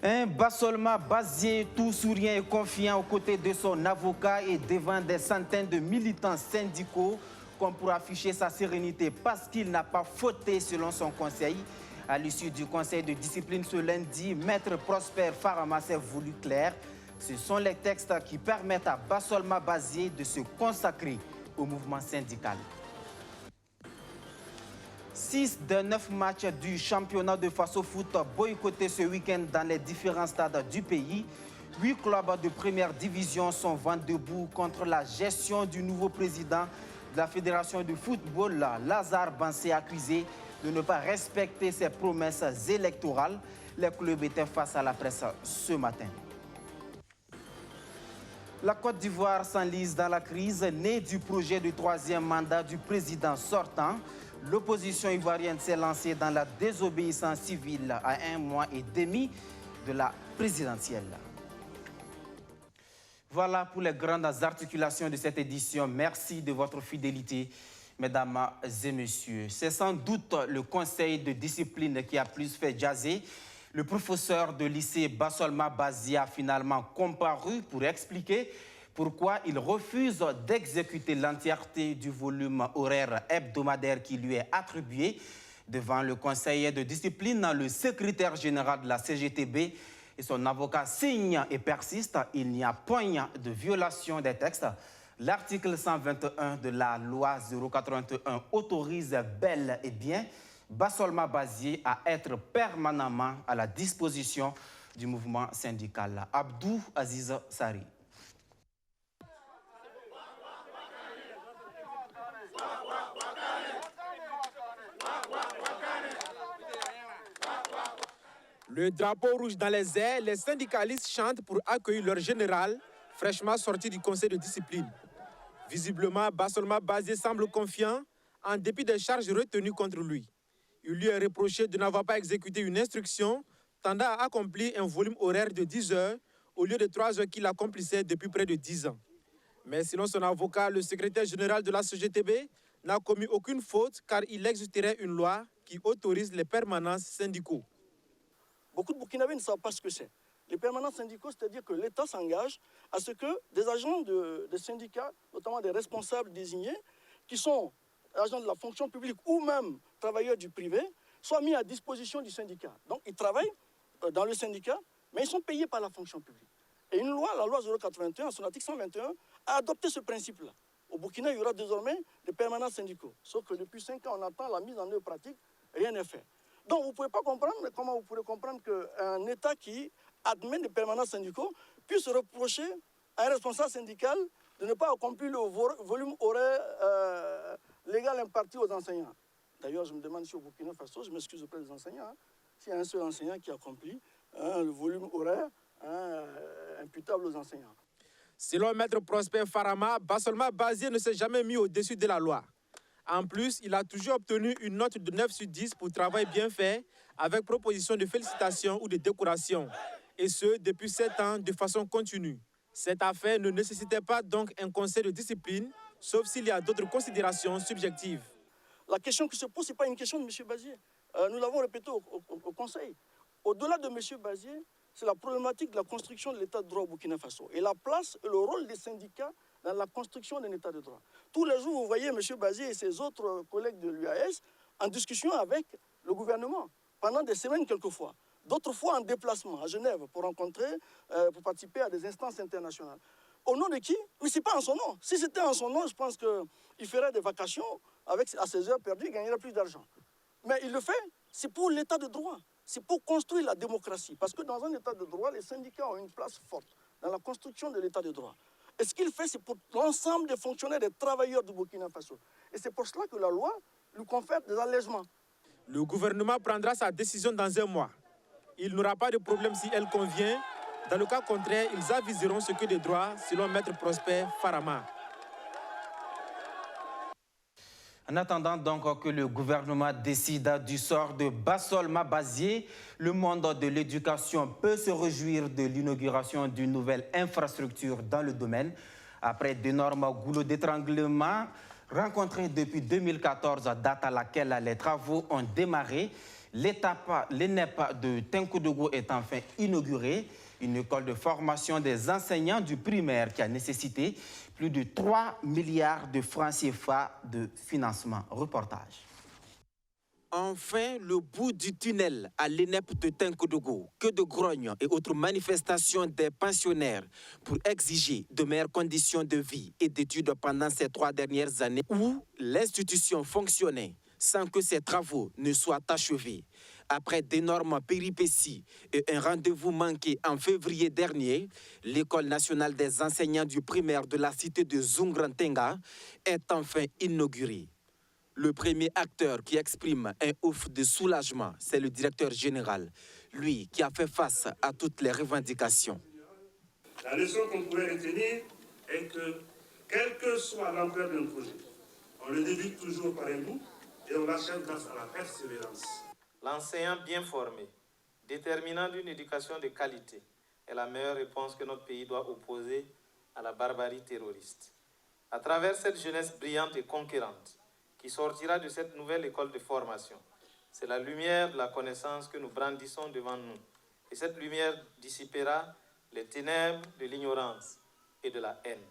Un Bassolma Bazié, tout souriant et confiant aux côtés de son avocat et devant des centaines de militants syndicaux, comme pour afficher sa sérénité parce qu'il n'a pas fauté selon son conseil. À l'issue du conseil de discipline ce lundi, Maître Prosper Farama s'est voulu clair. Ce sont les textes qui permettent à Bassolma Bazié de se consacrer au mouvement syndical. 6 des 9 matchs du championnat de Faso-Foot boycottés ce week-end dans les différents stades du pays. 8 clubs de première division sont vent debout contre la gestion du nouveau président de la Fédération de football, Lazare Bansé, accusé de ne pas respecter ses promesses électorales. Les clubs étaient face à la presse ce matin. La Côte d'Ivoire s'enlise dans la crise née du projet de 3e mandat du président sortant. L'opposition ivoirienne s'est lancée dans la désobéissance civile à 1 mois et demi de la présidentielle. Voilà pour les grandes articulations de cette édition. Merci de votre fidélité, mesdames et messieurs. C'est sans doute le conseil de discipline qui a plus fait jaser. Le professeur de lycée Bassolma Bazié a finalement comparu pour expliquer pourquoi il refuse d'exécuter l'entièreté du volume horaire hebdomadaire qui lui est attribué. Devant le conseiller de discipline, le secrétaire général de la CGTB et son avocat signe et persiste. Il n'y a point de violation des textes. L'article 121 de la loi 081 autorise bel et bien Bassolma Bazié à être permanemment à la disposition du mouvement syndical. Abdou Aziz Sari. Le drapeau rouge dans les airs, les syndicalistes chantent pour accueillir leur général, fraîchement sorti du conseil de discipline. Visiblement, Bassolma Bazié semble confiant, en dépit des charges retenues contre lui. Il lui est reproché de n'avoir pas exécuté une instruction tendant à accomplir un volume horaire de 10 heures au lieu de 3 heures qu'il accomplissait depuis près de 10 ans. Mais selon son avocat, le secrétaire général de la CGTB n'a commis aucune faute car il existerait une loi qui autorise les permanences syndicaux. Beaucoup de Burkinabés ne savent pas ce que c'est. Les permanences syndicaux, c'est-à-dire que l'État s'engage à ce que des agents de syndicats, notamment des responsables désignés, qui sont agents de la fonction publique ou même travailleurs du privé, soient mis à disposition du syndicat. Donc ils travaillent dans le syndicat, mais ils sont payés par la fonction publique. Et une loi, la loi 081, son article 121, a adopté ce principe-là. Au Burkina, il y aura désormais des permanents syndicaux. Sauf que depuis 5 ans, on attend la mise en œuvre pratique, rien n'est fait. Donc vous ne pouvez pas comprendre, mais comment vous pourrez comprendre qu'un État qui admet des permanents syndicaux puisse reprocher à un responsable syndical de ne pas accomplir le volume horaire légal imparti aux enseignants. D'ailleurs, je me demande si au Burkina Faso, je m'excuse auprès des enseignants, s'il y a un seul enseignant qui accomplit le volume horaire imputable aux enseignants. Selon Maître Prosper Farama, Bassolma Bazié ne s'est jamais mis au-dessus de la loi. En plus, il a toujours obtenu une note de 9 sur 10 pour travail bien fait, avec proposition de félicitations ou de décoration. Et ce, depuis 7 ans, de façon continue. Cette affaire ne nécessitait pas donc un conseil de discipline, sauf s'il y a d'autres considérations subjectives. La question qui se pose, ce n'est pas une question de M. Bazié. Nous l'avons répété au Conseil. Au-delà de M. Bazié, c'est la problématique de la construction de l'état de droit au Burkina Faso et la place et le rôle des syndicats dans la construction d'un état de droit. Tous les jours, vous voyez M. Bazié et ses autres collègues de l'UAS en discussion avec le gouvernement, pendant des semaines quelquefois. D'autres fois en déplacement à Genève pour rencontrer, pour participer à des instances internationales. Au nom de qui? Mais ce n'est pas en son nom. Si c'était en son nom, je pense qu'il ferait des vacations à ses heures perdues, il gagnerait plus d'argent. Mais il le fait, c'est pour l'état de droit. C'est pour construire la démocratie. Parce que dans un état de droit, les syndicats ont une place forte dans la construction de l'état de droit. Et ce qu'il fait, c'est pour l'ensemble des fonctionnaires, des travailleurs du Burkina Faso. Et c'est pour cela que la loi lui confère des allègements. Le gouvernement prendra sa décision dans 1 mois. Il n'aura pas de problème si elle convient. Dans le cas contraire, ils aviseront ce que de droit, selon Maître Prosper Farama. En attendant donc que le gouvernement décide du sort de Bassolma Bazié, le monde de l'éducation peut se réjouir de l'inauguration d'une nouvelle infrastructure dans le domaine. Après d'énormes goulots d'étranglement rencontrés depuis 2014, date à laquelle les travaux ont démarré, L'ENEP de Tenkodogo est enfin inaugurée, une école de formation des enseignants du primaire qui a nécessité plus de 3 milliards de francs CFA de financement. Reportage. Enfin, le bout du tunnel à l'ENEP de Tenkodogo. Que de grognes et autres manifestations des pensionnaires pour exiger de meilleures conditions de vie et d'études pendant ces 3 dernières années où l'institution fonctionnait sans que ses travaux ne soient achevés. Après d'énormes péripéties et un rendez-vous manqué en février dernier, l'École nationale des enseignants du primaire de la cité de Zungrantenga est enfin inaugurée. Le premier acteur qui exprime un ouf de soulagement, c'est le directeur général, lui qui a fait face à toutes les revendications. La leçon qu'on pourrait retenir est que, quelle que soit l'ampleur d'un projet, on le débute toujours par un bout et on l'achève grâce à la persévérance. L'enseignant bien formé, déterminant d'une éducation de qualité, est la meilleure réponse que notre pays doit opposer à la barbarie terroriste. À travers cette jeunesse brillante et conquérante, qui sortira de cette nouvelle école de formation. C'est la lumière de la connaissance que nous brandissons devant nous. Et cette lumière dissipera les ténèbres de l'ignorance et de la haine.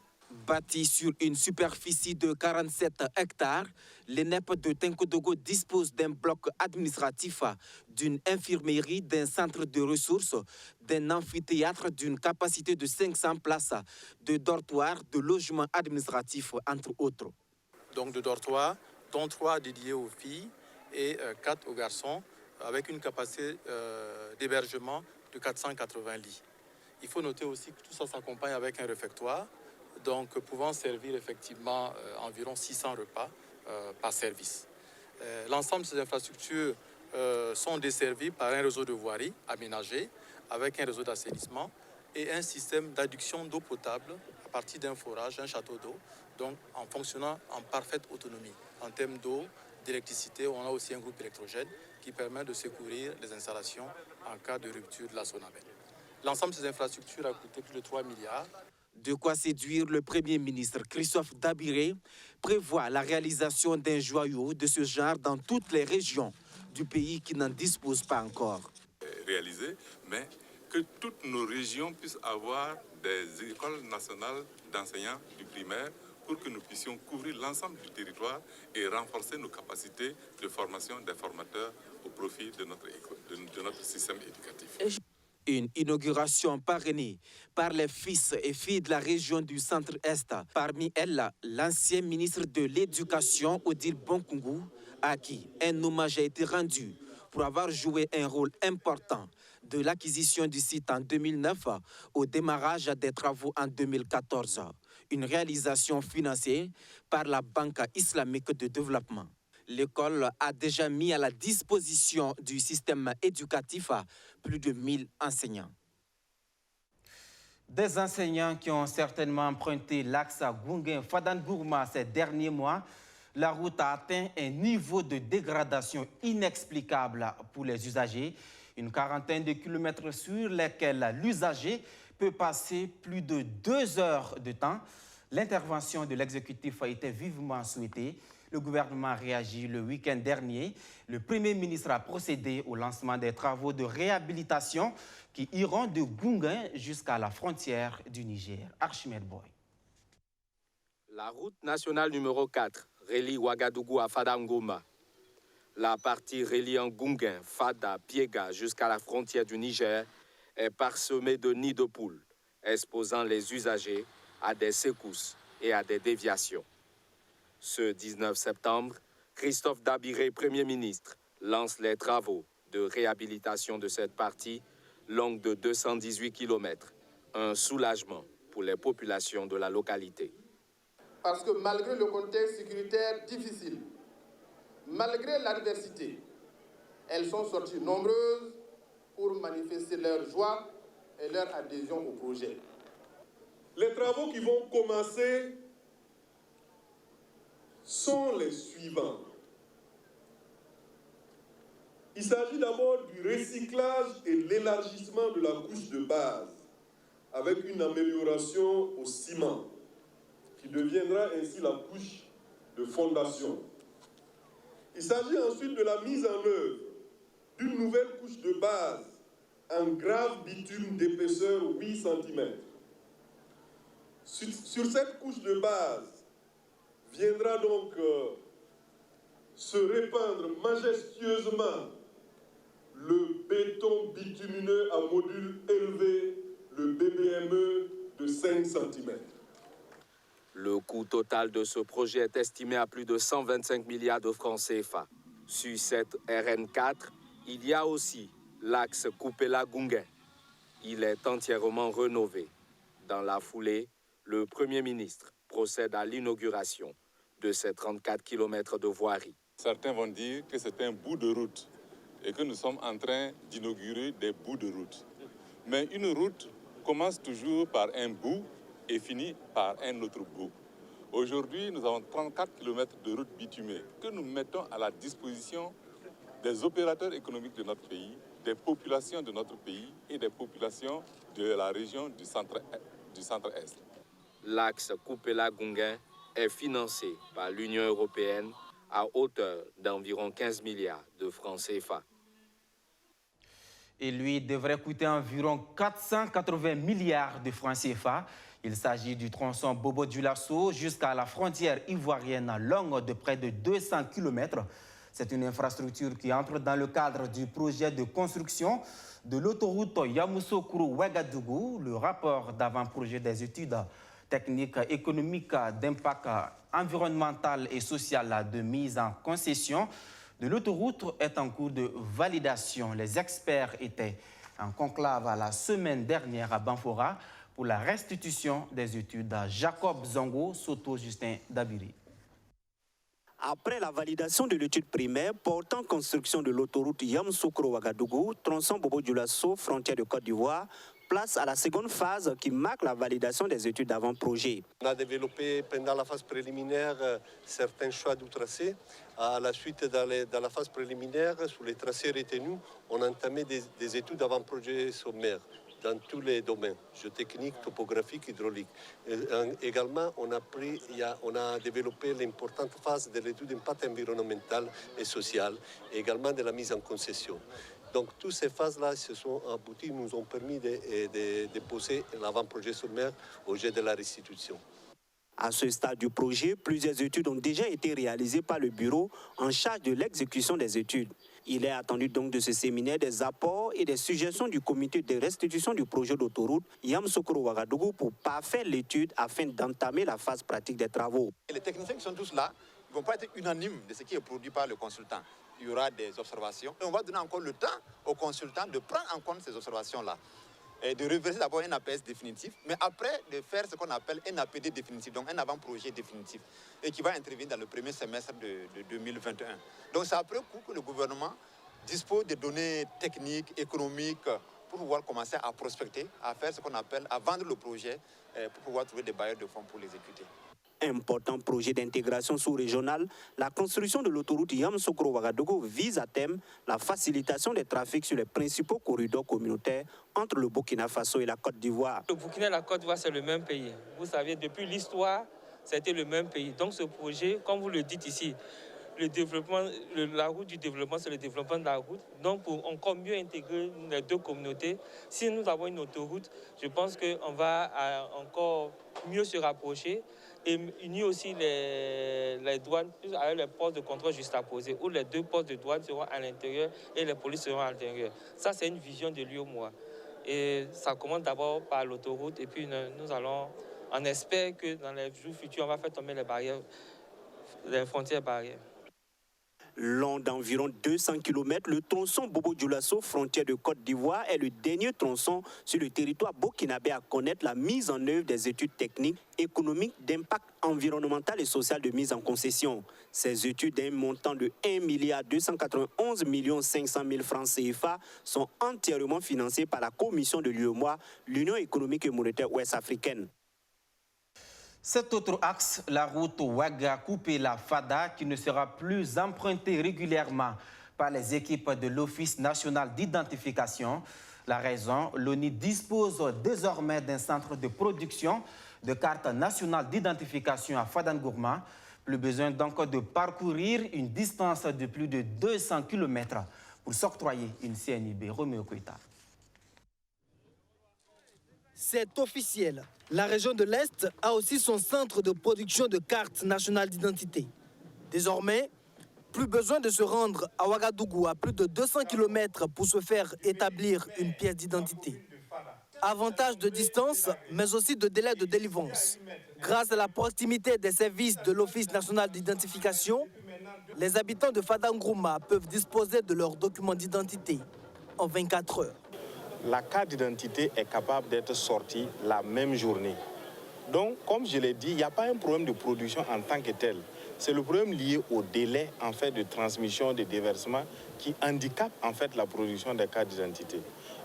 Bâti sur une superficie de 47 hectares, l'ENEP de Tenkodogo dispose d'un bloc administratif, d'une infirmerie, d'un centre de ressources, d'un amphithéâtre d'une capacité de 500 places, de dortoirs, de logements administratifs, entre autres. Donc de dortoirs, dont 3 dédiés aux filles et 4 aux garçons, avec une capacité d'hébergement de 480 lits. Il faut noter aussi que tout ça s'accompagne avec un réfectoire, donc pouvant servir effectivement environ 600 repas par service. L'ensemble de ces infrastructures sont desservies par un réseau de voirie aménagé, avec un réseau d'assainissement et un système d'adduction d'eau potable à partir d'un forage, un château d'eau, donc en fonctionnant en parfaite autonomie. En termes d'eau, d'électricité, on a aussi un groupe électrogène qui permet de secourir les installations en cas de rupture de la Sonabel. L'ensemble de ces infrastructures a coûté plus de 3 milliards. De quoi séduire le Premier ministre Christophe Dabiré prévoit la réalisation d'un joyau de ce genre dans toutes les régions du pays qui n'en disposent pas encore. Réaliser, mais que toutes nos régions puissent avoir des écoles nationales d'enseignants du primaire pour que nous puissions couvrir l'ensemble du territoire et renforcer nos capacités de formation des formateurs au profit de notre système éducatif. Une inauguration parrainée par les fils et filles de la région du Centre-Est. Parmi elles, l'ancien ministre de l'Éducation, Odile Bonkungu, à qui un hommage a été rendu pour avoir joué un rôle important de l'acquisition du site en 2009 au démarrage des travaux en 2014. Une réalisation financée par la Banque islamique de développement. L'école a déjà mis à la disposition du système éducatif plus de 1000 enseignants. Des enseignants qui ont certainement emprunté l'axe à Gunguen-Fadan-Gourma ces derniers mois, la route a atteint un niveau de dégradation inexplicable pour les usagers. Une quarantaine de kilomètres sur lesquels l'usager peut passer plus de 2 heures de temps. L'intervention de l'exécutif a été vivement souhaitée. Le gouvernement a réagi le week-end dernier. Le Premier ministre a procédé au lancement des travaux de réhabilitation qui iront de Gunguen jusqu'à la frontière du Niger. Archimède Boy. La route nationale numéro 4 relie Ouagadougou à Fada-Ngoma. La partie reliant Gunguen, Fada, Piega jusqu'à la frontière du Niger est parsemée de nids de poules, exposant les usagers à des secousses et à des déviations. Ce 19 septembre, Christophe Dabiré, Premier ministre, lance les travaux de réhabilitation de cette partie longue de 218 km. Un soulagement pour les populations de la localité. Parce que malgré le contexte sécuritaire difficile, malgré l'adversité, elles sont sorties nombreuses pour manifester leur joie et leur adhésion au projet. Les travaux qui vont commencer sont les suivants. Il s'agit d'abord du recyclage et l'élargissement de la couche de base avec une amélioration au ciment qui deviendra ainsi la couche de fondation. Il s'agit ensuite de la mise en œuvre d'une nouvelle couche de base en grave bitume d'épaisseur 8 cm. Sur cette couche de base viendra donc se répandre majestueusement le béton bitumineux à module élevé, le BBME de 5 cm. Le coût total de ce projet est estimé à plus de 125 milliards de francs CFA. Sur cette RN4, il y a aussi l'axe Kupela-Gungen. Il est entièrement rénové. Dans la foulée, le Premier ministre procède à l'inauguration de ces 34 km de voirie. Certains vont dire que c'est un bout de route et que nous sommes en train d'inaugurer des bouts de route. Mais une route commence toujours par un bout et finit par un autre bout. Aujourd'hui, nous avons 34 km de route bitumée que nous mettons à la disposition des opérateurs économiques de notre pays, des populations de notre pays et des populations de la région du centre-est. L'axe Kupela-Gungen est financé par l'Union européenne à hauteur d'environ 15 milliards de francs CFA. Et lui devrait coûter environ 480 milliards de francs CFA. Il s'agit du tronçon Bobo-Dioulasso jusqu'à la frontière ivoirienne longue de près de 200 km. C'est une infrastructure qui entre dans le cadre du projet de construction de l'autoroute Yamoussoukro-Ouagadougou, le rapport d'avant-projet des études techniques, économiques, d'impact environnemental et social de mise en concession de l'autoroute est en cours de validation. Les experts étaient en conclave la semaine dernière à Banfora pour la restitution des études à Jacob Zongo, Soto Justin Dabiri. Après la validation de l'étude primaire portant construction de l'autoroute Yamoussoukro-Ouagadougou, tronçon Bobo-Dioulasso, frontière de Côte d'Ivoire, place à la seconde phase qui marque la validation des études d'avant-projet. On a développé pendant la phase préliminaire certains choix du tracé. À la suite, dans la phase préliminaire, sur les tracés retenus, on a entamé des études d'avant-projet sommaires dans tous les domaines, géotechnique, topographique, hydraulique. Également, on a développé l'importante phase de l'étude d'impact environnemental et social, et également de la mise en concession. Donc, toutes ces phases-là se sont abouties, nous ont permis de déposer l'avant-projet sommaire au jet de la restitution. À ce stade du projet, plusieurs études ont déjà été réalisées par le bureau en charge de l'exécution des études. Il est attendu donc de ce séminaire des apports et des suggestions du comité de restitution du projet d'autoroute Yamoussoukro-Ouagadougou pour parfaire l'étude afin d'entamer la phase pratique des travaux. Les techniciens qui sont tous là ne vont pas être unanimes de ce qui est produit par le consultant. Il y aura des observations et on va donner encore le temps aux consultants de prendre en compte ces observations-là. Et de reverser d'abord un APS définitif, mais après de faire ce qu'on appelle un APD définitif, donc un avant-projet définitif, et qui va intervenir dans le premier semestre de 2021. Donc c'est après coup que le gouvernement dispose de données techniques, économiques, pour pouvoir commencer à prospecter, à faire ce qu'on appelle, à vendre le projet, pour pouvoir trouver des bailleurs de fonds pour l'exécuter. Important projet d'intégration sous-régionale, la construction de l'autoroute Yamoussoukro-Ouagadougou vise à terme la facilitation des trafics sur les principaux corridors communautaires entre le Burkina Faso et la Côte d'Ivoire. Le Burkina et la Côte d'Ivoire, c'est le même pays. Vous savez, depuis l'histoire, c'était le même pays. Donc ce projet, comme vous le dites ici, le développement, la route du développement, c'est le développement de la route. Donc, pour encore mieux intégrer les deux communautés, si nous avons une autoroute, je pense qu'on va encore mieux se rapprocher et unir aussi les douanes avec les postes de contrôle juste à poser, où les deux postes de douane seront à l'intérieur et les polices seront à l'intérieur. Ça, c'est une vision de l'UOMOA. Et ça commence d'abord par l'autoroute et puis nous allons, on espère que dans les jours futurs, on va faire tomber les barrières, les frontières barrières. Long d'environ 200 km, le tronçon Bobo-Dioulasso, frontière de Côte d'Ivoire, est le dernier tronçon sur le territoire burkinabé à connaître la mise en œuvre des études techniques, économiques, d'impact environnemental et social de mise en concession. Ces études d'un montant de 1,291 500 000 francs CFA sont entièrement financées par la commission de l'UEMOA, l'Union économique et monétaire ouest-africaine. Cet autre axe, la route Ouaga-Kupela-Fada, qui ne sera plus empruntée régulièrement par les équipes de l'Office national d'identification. La raison, l'ONU dispose désormais d'un centre de production de cartes nationales d'identification à Fadangourma. Plus besoin donc de parcourir une distance de plus de 200 km pour s'octroyer une CNIB. Roméo Koïta. C'est officiel. La région de l'Est a aussi son centre de production de cartes nationales d'identité. Désormais, plus besoin de se rendre à Ouagadougou à plus de 200 km pour se faire établir une pièce d'identité. Avantage de distance, mais aussi de délai de délivrance. Grâce à la proximité des services de l'Office national d'identification, les habitants de Fadangourma peuvent disposer de leurs documents d'identité en 24 heures. La carte d'identité est capable d'être sortie la même journée. Donc, comme je l'ai dit, il n'y a pas un problème de production en tant que tel. C'est le problème lié au délai en fait, de transmission, de déversement qui handicape en fait, la production des cartes d'identité.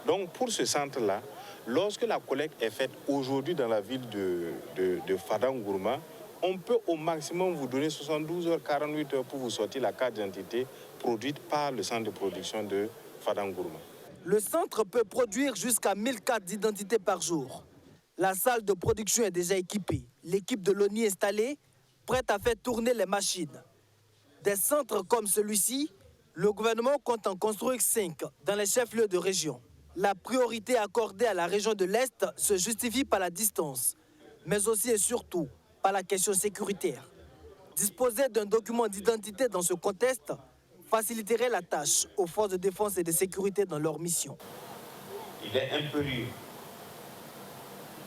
Donc, pour ce centre-là, lorsque la collecte est faite aujourd'hui dans la ville de Fadangourma, on peut au maximum vous donner 72 heures, 48 heures pour vous sortir la carte d'identité produite par le centre de production de Fadangourma. Le centre peut produire jusqu'à 1000 cartes d'identité par jour. La salle de production est déjà équipée. L'équipe de l'ONI installée, prête à faire tourner les machines. Des centres comme celui-ci, le gouvernement compte en construire 5 dans les chefs-lieux de région. La priorité accordée à la région de l'Est se justifie par la distance, mais aussi et surtout par la question sécuritaire. Disposer d'un document d'identité dans ce contexte faciliterait la tâche aux forces de défense et de sécurité dans leur mission. Il est impérieux,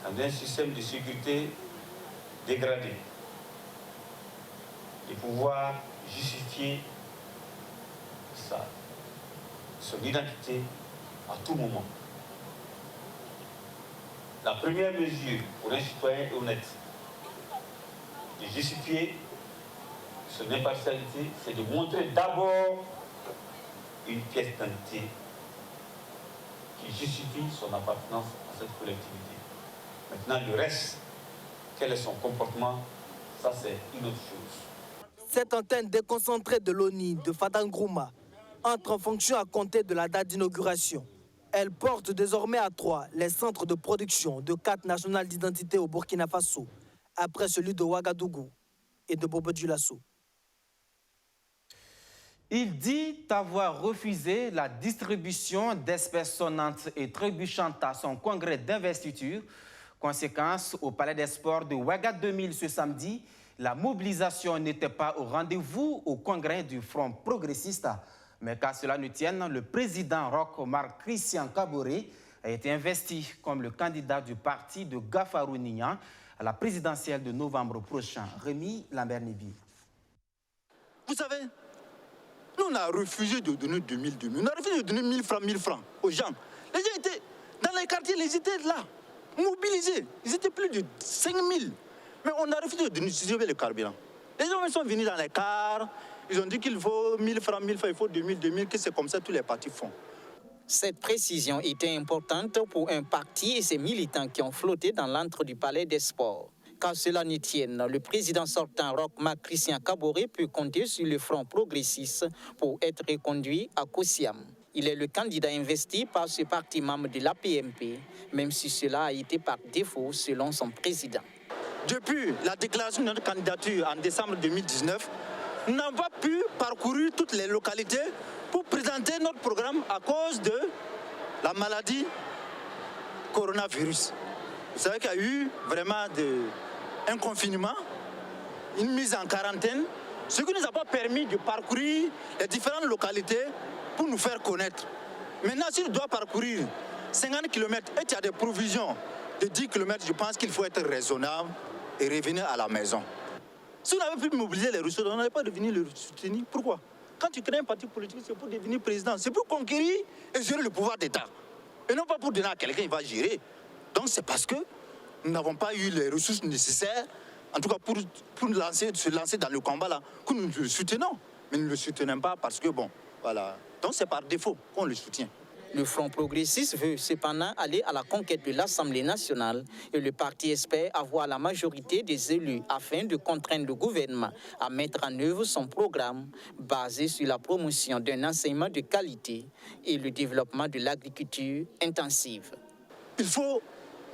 dans un système de sécurité dégradé, de pouvoir justifier son identité à tout moment. La première mesure pour un citoyen honnête de justifier son impartialité, c'est de montrer d'abord une pièce d'identité qui justifie son appartenance à cette collectivité. Maintenant, le reste, quel est son comportement, ça c'est une autre chose. Cette antenne déconcentrée de l'ONI de Fadangourma entre en fonction à compter de la date d'inauguration. Elle porte désormais à 3 les centres de production de cartes nationales d'identité au Burkina Faso, après celui de Ouagadougou et de Bobo-Dioulasso. Il dit avoir refusé la distribution d'espèces sonnantes et trébuchantes à son congrès d'investiture. Conséquence, au Palais des Sports de Ouaga 2000 ce samedi, la mobilisation n'était pas au rendez-vous au congrès du Front progressiste. Mais qu'à cela ne tienne, le président Roch Marc Christian Kaboré a été investi comme le candidat du parti de Gafarou Nignan à la présidentielle de novembre prochain. Rémi Lambert-Nibi. Vous savez, nous, on a refusé de donner 2000. On a refusé de donner 1000 francs aux gens. Les gens étaient dans les quartiers, ils étaient là, mobilisés. Ils étaient plus de 5000. Mais on a refusé de distribuer le carburant. Les gens sont venus dans les cars, ils ont dit qu'il faut 1000 francs, il faut 2000, que c'est comme ça que tous les partis font. Cette précision était importante pour un parti et ses militants qui ont flotté dans l'antre du Palais des Sports. Qu'à cela n'y tienne, le président sortant Roch Marc Christian Kaboré peut compter sur le Front progressiste pour être reconduit à Kosiam. Il est le candidat investi par ce parti membre de l'APMP, même si cela a été par défaut selon son président. Depuis la déclaration de notre candidature en décembre 2019, nous n'avons pas pu parcourir toutes les localités pour présenter notre programme à cause de la maladie coronavirus. Vous savez qu'il y a eu vraiment un confinement, une mise en quarantaine, ce qui ne nous a pas permis de parcourir les différentes localités pour nous faire connaître. Maintenant, si tu dois parcourir 50 km et tu as des provisions de 10 km, je pense qu'il faut être raisonnable et revenir à la maison. Si on avait pu mobiliser les ressources, on n'avait pas devenu le soutenir. Pourquoi? Quand tu crées un parti politique, c'est pour devenir président. C'est pour conquérir et gérer le pouvoir d'État. Et non pas pour donner à quelqu'un qui va gérer. Donc c'est parce que nous n'avons pas eu les ressources nécessaires, en tout cas pour se lancer dans le combat là, que nous le soutenons. Mais nous ne le soutenons pas parce que bon, voilà. Donc c'est par défaut qu'on le soutient. Le Front progressiste veut cependant aller à la conquête de l'Assemblée nationale et le parti espère avoir la majorité des élus afin de contraindre le gouvernement à mettre en œuvre son programme basé sur la promotion d'un enseignement de qualité et le développement de l'agriculture intensive. Il faut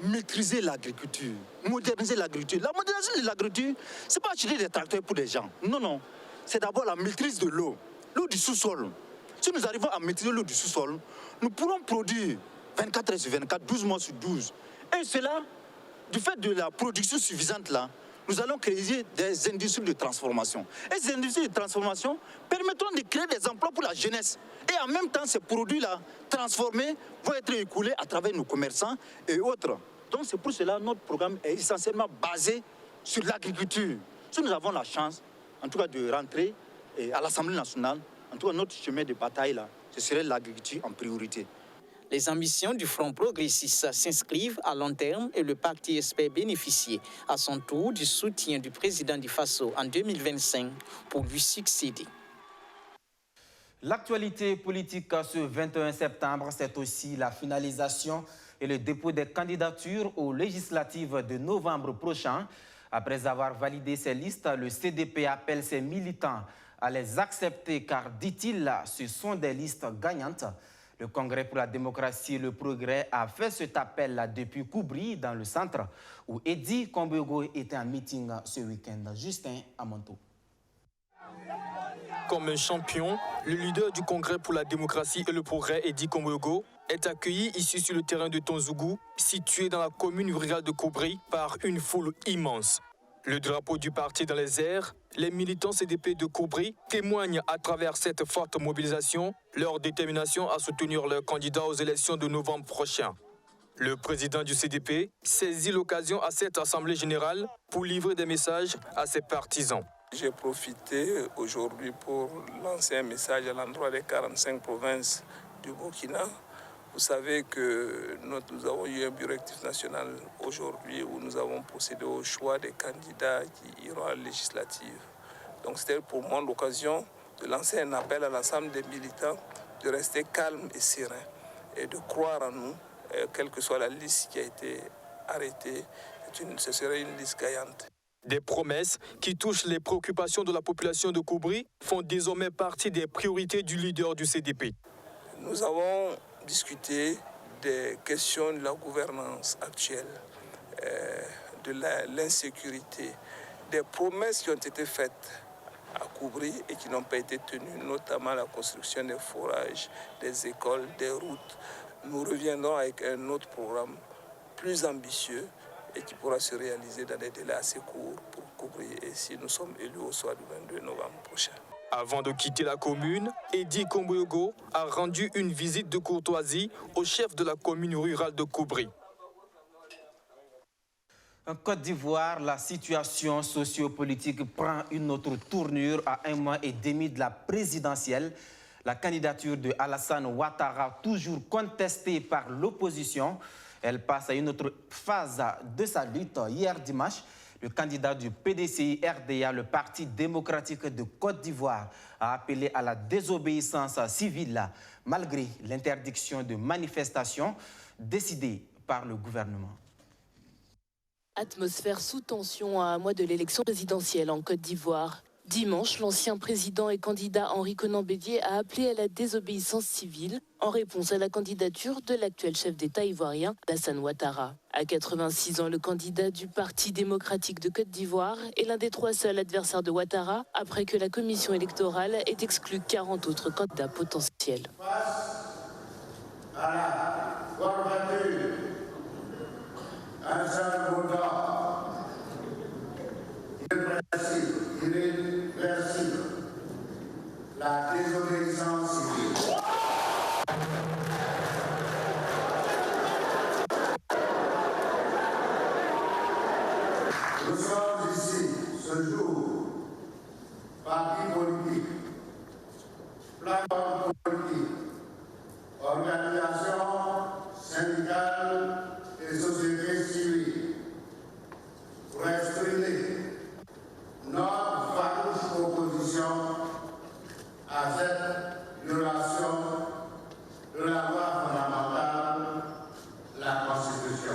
maîtriser l'agriculture, moderniser l'agriculture. La modernisation de l'agriculture, ce n'est pas acheter des tracteurs pour les gens. Non, non. C'est d'abord la maîtrise de l'eau, l'eau du sous-sol. Si nous arrivons à maîtriser l'eau du sous-sol, nous pourrons produire 24 heures sur 24, 12 mois sur 12. Et cela, du fait de la production suffisante là, nous allons créer des industries de transformation. Et ces industries de transformation permettront de créer des emplois pour la jeunesse. Et en même temps, ces produits-là, transformés, vont être écoulés à travers nos commerçants et autres. Donc c'est pour cela que notre programme est essentiellement basé sur l'agriculture. Si nous avons la chance, en tout cas, de rentrer à l'Assemblée nationale, en tout cas, notre chemin de bataille, là, ce serait l'agriculture en priorité. Les ambitions du Front progressiste s'inscrivent à long terme et le parti espère bénéficier à son tour du soutien du président du Faso en 2025 pour lui succéder. L'actualité politique ce 21 septembre, c'est aussi la finalisation et le dépôt des candidatures aux législatives de novembre prochain. Après avoir validé ces listes, le CDP appelle ses militants à les accepter car, dit-il, ce sont des listes gagnantes. Le Congrès pour la démocratie et le progrès a fait cet appel depuis Koubri, dans le centre, où Eddy Kombego était en meeting ce week-end. Justin Amonto. Comme un champion, le leader du Congrès pour la démocratie et le progrès, Eddy Kombego, est accueilli ici sur le terrain de Tonzougou, situé dans la commune rurale de Koubri, par une foule immense. Le drapeau du parti dans les airs, les militants CDP de Koubri témoignent à travers cette forte mobilisation leur détermination à soutenir leur candidat aux élections de novembre prochain. Le président du CDP saisit l'occasion à cette assemblée générale pour livrer des messages à ses partisans. J'ai profité aujourd'hui pour lancer un message à l'endroit des 45 provinces du Burkina. Vous savez que nous avons eu un bureau actif national aujourd'hui où nous avons procédé au choix des candidats qui iront à la législative. Donc c'était pour moi l'occasion de lancer un appel à l'ensemble des militants de rester calmes et sereins et de croire en nous, quelle que soit la liste qui a été arrêtée, ce serait une liste gagnante. Des promesses qui touchent les préoccupations de la population de Koubri font désormais partie des priorités du leader du CDP. Nous avons discuté des questions de la gouvernance actuelle, de l'insécurité, des promesses qui ont été faites à Koubri et qui n'ont pas été tenues, notamment la construction des forages, des écoles, des routes. Nous reviendrons avec un autre programme plus ambitieux et qui pourra se réaliser dans des délais assez courts pour Koubri et si nous sommes élus au soir du 22 novembre prochain. Avant de quitter la commune, Eddy Kombego a rendu une visite de courtoisie au chef de la commune rurale de Koubri. En Côte d'Ivoire, la situation sociopolitique prend une autre tournure à 1 mois et demi de la présidentielle. La candidature de Alassane Ouattara, toujours contestée par l'opposition, elle passe à une autre phase de sa lutte. Hier dimanche, le candidat du PDCI-RDA, le Parti démocratique de Côte d'Ivoire, a appelé à la désobéissance civile malgré l'interdiction de manifestation décidée par le gouvernement. Atmosphère sous tension à un mois de l'élection présidentielle en Côte d'Ivoire. Dimanche, l'ancien président et candidat Henri Konan Bédié a appelé à la désobéissance civile en réponse à la candidature de l'actuel chef d'État ivoirien, Alassane Ouattara. À 86 ans, le candidat du Parti démocratique de Côte d'Ivoire est l'un des 3 seuls adversaires de Ouattara après que la commission électorale ait exclu 40 autres candidats potentiels. La désobéissance civile. Nous sommes ici ce jour, partis politiques, plateformes politiques, organisations syndicales et sociétés civiles, pour exprimer notre farouche opposition à cette violation de la loi fondamentale, la Constitution.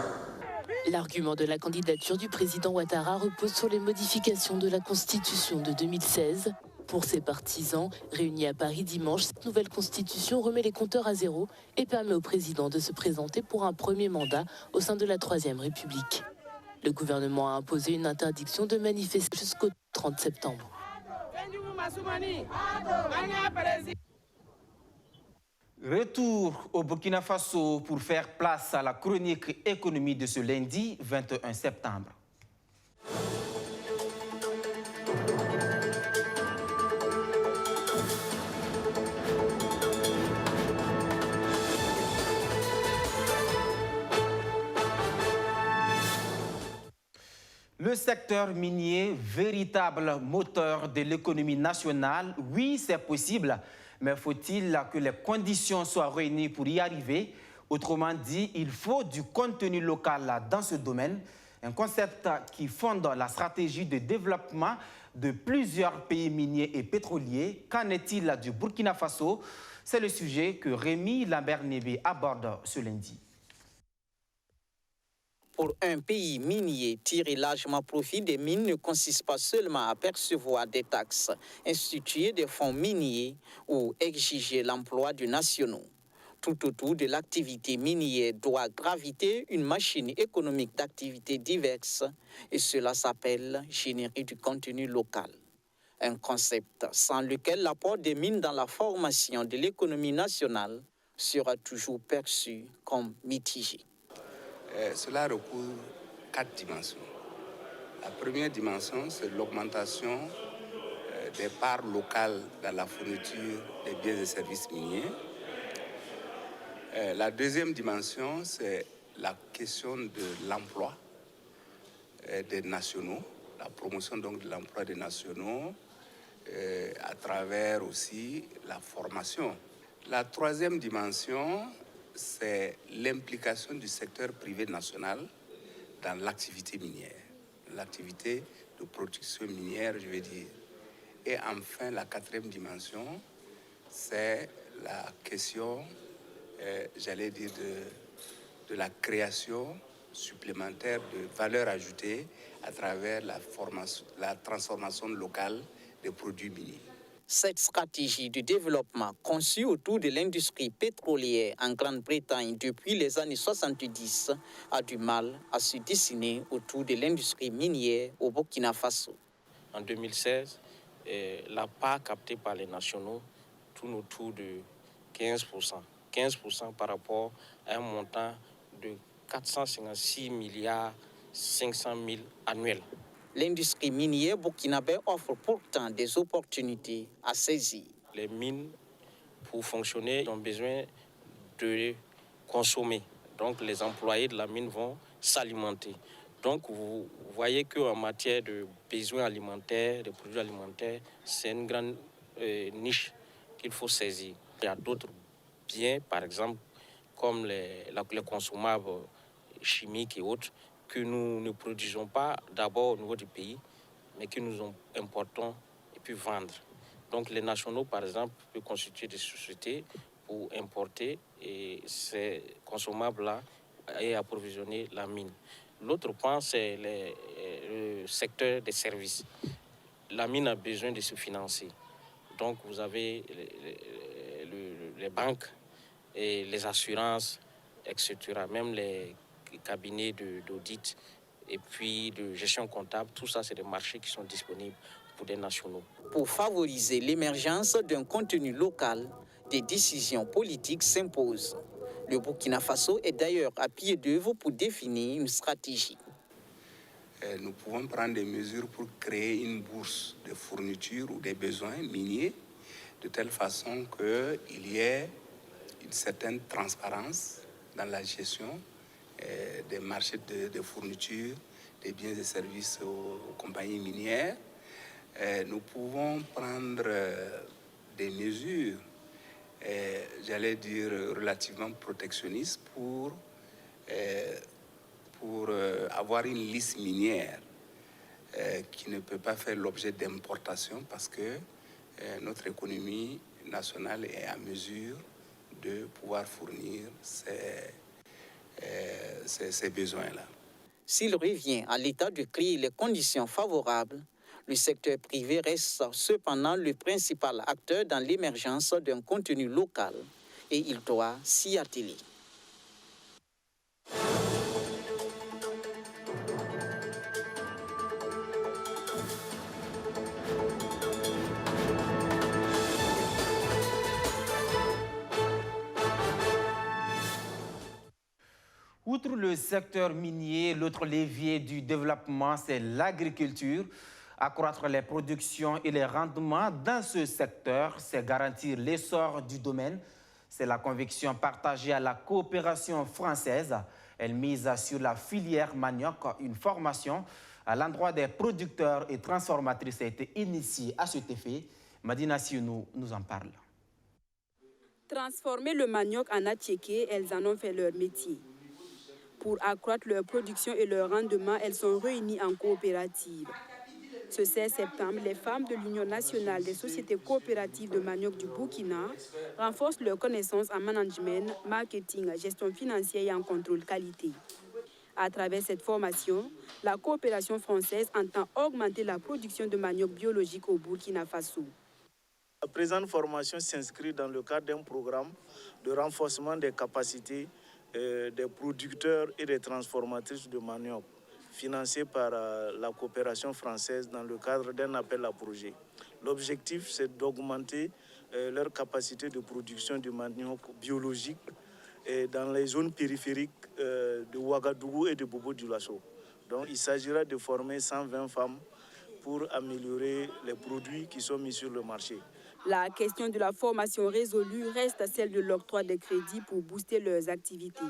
L'argument de la candidature du président Ouattara repose sur les modifications de la Constitution de 2016. Pour ses partisans, réunis à Paris dimanche, cette nouvelle Constitution remet les compteurs à zéro et permet au président de se présenter pour un premier mandat au sein de la Troisième République. Le gouvernement a imposé une interdiction de manifester jusqu'au 30 septembre. Retour au Burkina Faso pour faire place à la chronique économie de ce lundi 21 septembre. Le secteur minier, véritable moteur de l'économie nationale, oui, c'est possible, mais faut-il que les conditions soient réunies pour y arriver? Autrement dit, il faut du contenu local dans ce domaine, un concept qui fonde la stratégie de développement de plusieurs pays miniers et pétroliers. Qu'en est-il du Burkina Faso? C'est le sujet que Rémi Lambert-Nébé aborde ce lundi. Pour un pays minier, tirer largement profit des mines ne consiste pas seulement à percevoir des taxes, instituer des fonds miniers ou exiger l'emploi de nationaux. Tout autour de l'activité minière doit graviter une machine économique d'activités diverses et cela s'appelle générer du contenu local. Un concept sans lequel l'apport des mines dans la formation de l'économie nationale sera toujours perçu comme mitigé. Cela recouvre 4 dimensions. La première dimension, c'est l'augmentation des parts locales dans la fourniture des biens et services miniers. La deuxième dimension, c'est la question de l'emploi des nationaux, la promotion donc de l'emploi des nationaux à travers aussi la formation. La troisième dimension, c'est l'implication du secteur privé national dans l'activité minière, l'activité de production minière, je veux dire. Et enfin, la quatrième dimension, c'est la question, j'allais dire, de la création supplémentaire de valeur ajoutée à travers la transformation locale des produits miniers. Cette stratégie de développement conçue autour de l'industrie pétrolière en Grande-Bretagne depuis les années 70 a du mal à se dessiner autour de l'industrie minière au Burkina Faso. En 2016, la part captée par les nationaux tourne autour de 15%. 15% par rapport à un montant de 456 milliards 500 000 annuels. L'industrie minière burkinabé offre pourtant des opportunités à saisir. Les mines, pour fonctionner, ont besoin de consommer. Donc les employés de la mine vont s'alimenter. Donc vous voyez qu'en matière de besoins alimentaires, de produits alimentaires, c'est une grande niche qu'il faut saisir. Il y a d'autres biens, par exemple, comme les consommables chimiques et autres, que nous ne produisons pas d'abord au niveau du pays, mais que nous importons et puis vendre. Donc les nationaux, par exemple, peuvent constituer des sociétés pour importer ces consommables-là et approvisionner la mine. L'autre point, c'est le secteur des services. La mine a besoin de se financer. Donc vous avez les banques et les assurances, etc., même les cabinets d'audit et puis de gestion comptable, tout ça, c'est des marchés qui sont disponibles pour des nationaux. Pour favoriser l'émergence d'un contenu local, des décisions politiques s'imposent. Le Burkina Faso est d'ailleurs à pied d'œuvre pour définir une stratégie. Nous pouvons prendre des mesures pour créer une bourse de fourniture ou des besoins miniers, de telle façon qu'il y ait une certaine transparence dans la gestion des marchés de fourniture, des biens et services aux compagnies minières. Nous pouvons prendre des mesures, j'allais dire, relativement protectionnistes pour avoir une liste minière qui ne peut pas faire l'objet d'importation parce que notre économie nationale est à mesure de pouvoir fournir ces besoins-là. S'il revient à l'État de créer les conditions favorables, le secteur privé reste cependant le principal acteur dans l'émergence d'un contenu local et il doit s'y atteler. le secteur minier, l'autre levier du développement, c'est l'agriculture. Accroître les productions et les rendements dans ce secteur, c'est garantir l'essor du domaine. C'est la conviction partagée à la coopération française. Elle mise sur la filière manioc. Une formation à l'endroit des producteurs et transformatrices a été initiée à cet effet. Madina Sionou nous en parle. Transformer le manioc en attiéké, elles en ont fait leur métier. Pour accroître leur production et leur rendement, elles sont réunies en coopérative. Ce 16 septembre, les femmes de l'Union nationale des sociétés coopératives de manioc du Burkina renforcent leurs connaissances en management, marketing, gestion financière et en contrôle qualité. À travers cette formation, la coopération française entend augmenter la production de manioc biologique au Burkina Faso. La présente formation s'inscrit dans le cadre d'un programme de renforcement des capacités des producteurs et des transformatrices de manioc, financé par la coopération française dans le cadre d'un appel à projet. L'objectif, c'est d'augmenter leur capacité de production de manioc biologique dans les zones périphériques de Ouagadougou et de Bobo-Dioulasso. Donc, il s'agira de former 120 femmes pour améliorer les produits qui sont mis sur le marché. La question de la formation résolue reste celle de l'octroi des crédits pour booster leurs activités.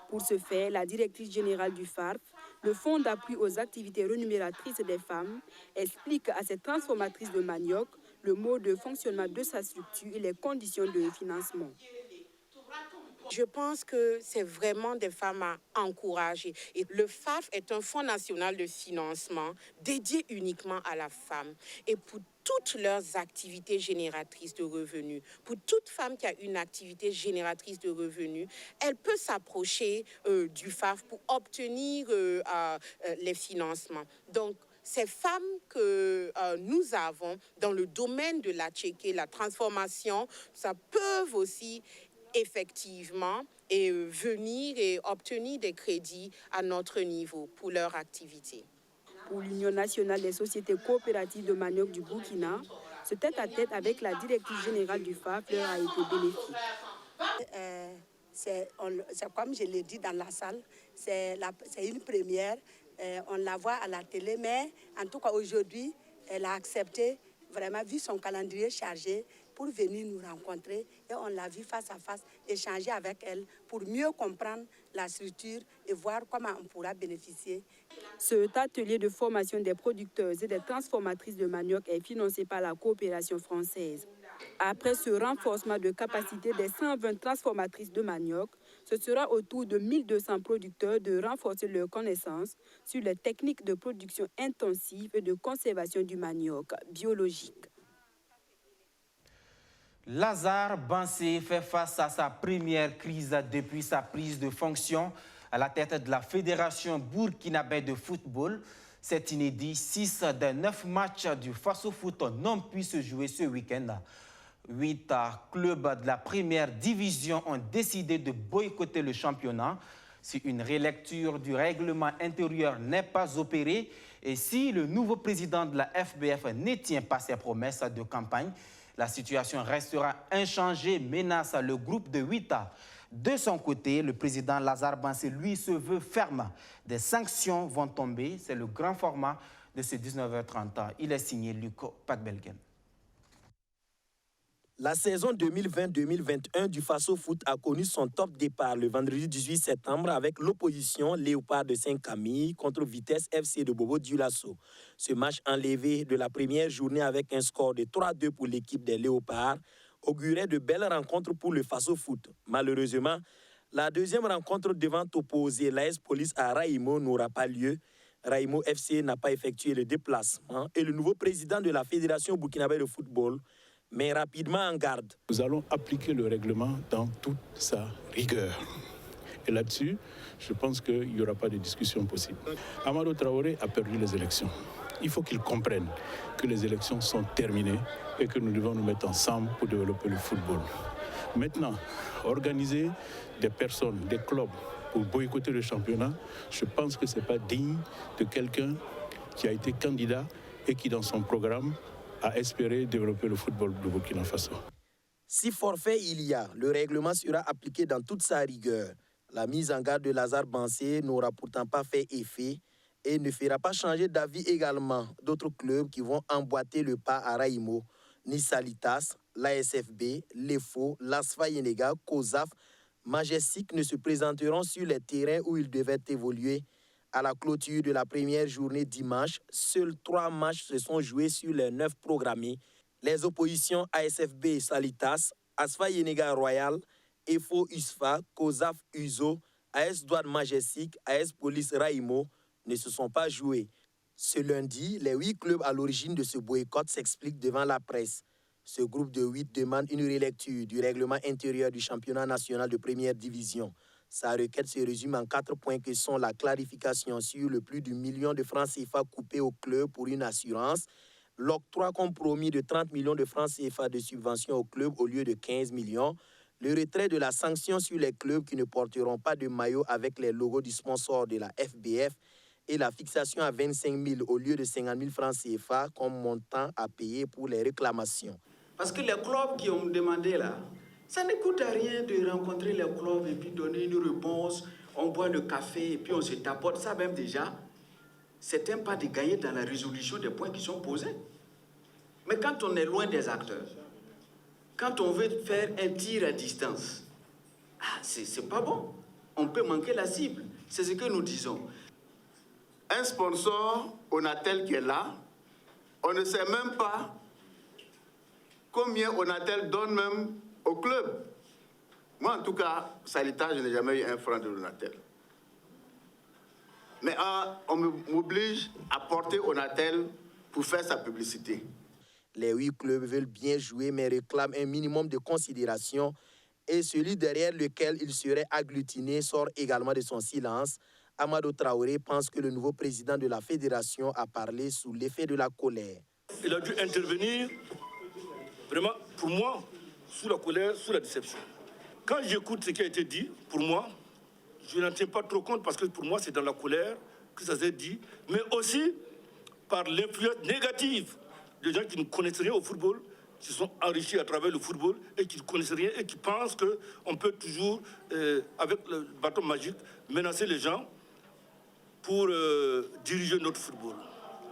Pour ce faire, la directrice générale du FARF, le Fonds d'appui aux activités rémunératrices des femmes, explique à ces transformatrices de manioc le mode de fonctionnement de sa structure et les conditions de financement. Je pense que c'est vraiment des femmes à encourager. Et le FARF est un fonds national de financement dédié uniquement à la femme. Et pour toutes leurs activités génératrices de revenus, pour toute femme qui a une activité génératrice de revenus, elle peut s'approcher du FARF pour obtenir les financements. Donc, ces femmes que nous avons dans le domaine de l'attiéké, la transformation, ça peuvent aussi effectivement venir et obtenir des crédits à notre niveau pour leur activité. Pour l'Union nationale des sociétés coopératives de manioc du Burkina, ce tête-à-tête avec la directrice générale du FARF leur a été bénéfique. C'est comme je l'ai dit dans la salle, c'est une première. On la voit à la télé, mais en tout cas aujourd'hui, elle a accepté, vraiment vu son calendrier chargé, pour venir nous rencontrer et on l'a vu face à face, échanger avec elle pour mieux comprendre la structure et voir comment on pourra bénéficier. Cet atelier de formation des producteurs et des transformatrices de manioc est financé par la coopération française. Après ce renforcement de capacité des 120 transformatrices de manioc, ce sera au tour de 1200 producteurs de renforcer leurs connaissances sur les techniques de production intensive et de conservation du manioc biologique. Lazare Bansé fait face à sa première crise depuis sa prise de fonction à la tête de la Fédération burkinabé de football. C'est inédit. 6 des 9 matchs du Faso Foot n'ont pu se jouer ce week-end. 8 clubs de la première division ont décidé de boycotter le championnat. Si une relecture du règlement intérieur n'est pas opérée et si le nouveau président de la FBF ne tient pas ses promesses de campagne, la situation restera inchangée, menace le groupe de 8 A. De son côté, le président Lazare Bansé, lui, se veut ferme. Des sanctions vont tomber. C'est le grand format de ce 19h30. Il est signé Luc Pakbelgen. La saison 2020-2021 du Faso Foot a connu son top départ le vendredi 18 septembre avec l'opposition Léopard de Saint-Camille contre Vitesse FC de Bobo-Dioulasso. Ce match enlevé de la première journée avec un score de 3-2 pour l'équipe des Léopards augurait de belles rencontres pour le Faso Foot. Malheureusement, la deuxième rencontre devant opposer l'AS Police à Raïmo n'aura pas lieu. Raïmo FC n'a pas effectué le déplacement et le nouveau président de la Fédération burkinabé de football met rapidement en garde. Nous allons appliquer le règlement dans toute sa rigueur. Et là-dessus, je pense qu'il n'y aura pas de discussion possible. Amadou Traoré a perdu les élections. Il faut qu'il comprenne que les élections sont terminées et que nous devons nous mettre ensemble pour développer le football. Maintenant, organiser des personnes, des clubs pour boycotter le championnat, je pense que ce n'est pas digne de quelqu'un qui a été candidat et qui, dans son programme, a espéré développer le football du Burkina Faso. Si forfait il y a, le règlement sera appliqué dans toute sa rigueur. La mise en garde de Lazare Bansé n'aura pourtant pas fait effet et ne fera pas changer d'avis également d'autres clubs qui vont emboîter le pas à Raimo, Nissalitas, l'ASFB, l'EFO, l'Asfa Yenega, COSAF, Majestic ne se présenteront sur les terrains où ils devaient évoluer. À la clôture de la première journée dimanche, seuls 3 matchs se sont joués sur les 9 programmés. Les oppositions ASFB et Salitas, Asfa Yenega Royal, EFO USFA, COSAF USO, AS Douane Majestic, AS Police Raimo ne se sont pas joués. Ce lundi, les 8 clubs à l'origine de ce boycott s'expliquent devant la presse. Ce groupe de 8 demande une relecture du règlement intérieur du championnat national de première division. Sa requête se résume en 4 points que sont la clarification sur le plus d'1 million de francs CFA coupés au club pour une assurance, l'octroi compromis de 30 millions de francs CFA de subvention au club au lieu de 15 millions, le retrait de la sanction sur les clubs qui ne porteront pas de maillot avec les logos du sponsor de la FBF et la fixation à 25 000 au lieu de 50 000 francs CFA comme montant à payer pour les réclamations. Parce que les clubs qui ont demandé là, ça ne coûte à rien de rencontrer les clubs et puis donner une réponse. On boit le café et puis on se tapote. Ça même déjà, c'est un pas de gagner dans la résolution des points qui sont posés. Mais quand on est loin des acteurs, quand on veut faire un tir à distance, c'est pas bon. On peut manquer la cible. C'est ce que nous disons. Un sponsor, Onatel, qui est là, on ne sait même pas combien Onatel donne même au club. Moi, en tout cas, Salitas, je n'ai jamais eu un franc de Onatel. Mais on m'oblige à porter Onatel pour faire sa publicité. Les 8 clubs veulent bien jouer, mais réclament un minimum de considération. Et celui derrière lequel il serait agglutiné sort également de son silence. Amadou Traoré pense que le nouveau président de la fédération a parlé sous l'effet de la colère. Il a dû intervenir, vraiment, pour moi, sous la colère, sous la déception. Quand j'écoute ce qui a été dit, pour moi, je n'en tiens pas trop compte parce que pour moi, c'est dans la colère que ça s'est dit, mais aussi par l'influence négative des gens qui ne connaissent rien au football, qui se sont enrichis à travers le football et qui ne connaissent rien et qui pensent qu'on peut toujours, avec le bâton magique, menacer les gens pour diriger notre football.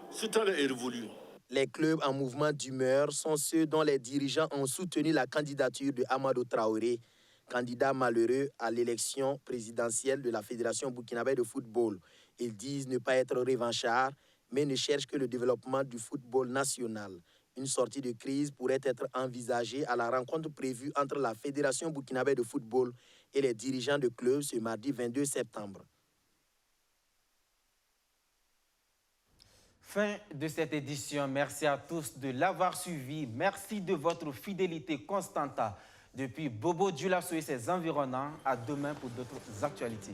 Ce temps-là est révolu. Les clubs en mouvement d'humeur sont ceux dont les dirigeants ont soutenu la candidature de Amadou Traoré, candidat malheureux à l'élection présidentielle de la Fédération burkinabé de football. Ils disent ne pas être revanchards, mais ne cherchent que le développement du football national. Une sortie de crise pourrait être envisagée à la rencontre prévue entre la Fédération burkinabé de football et les dirigeants de clubs ce mardi 22 septembre. Fin de cette édition. Merci à tous de l'avoir suivi. Merci de votre fidélité constante depuis Bobo Dioulasso et ses environnants. À demain pour d'autres actualités.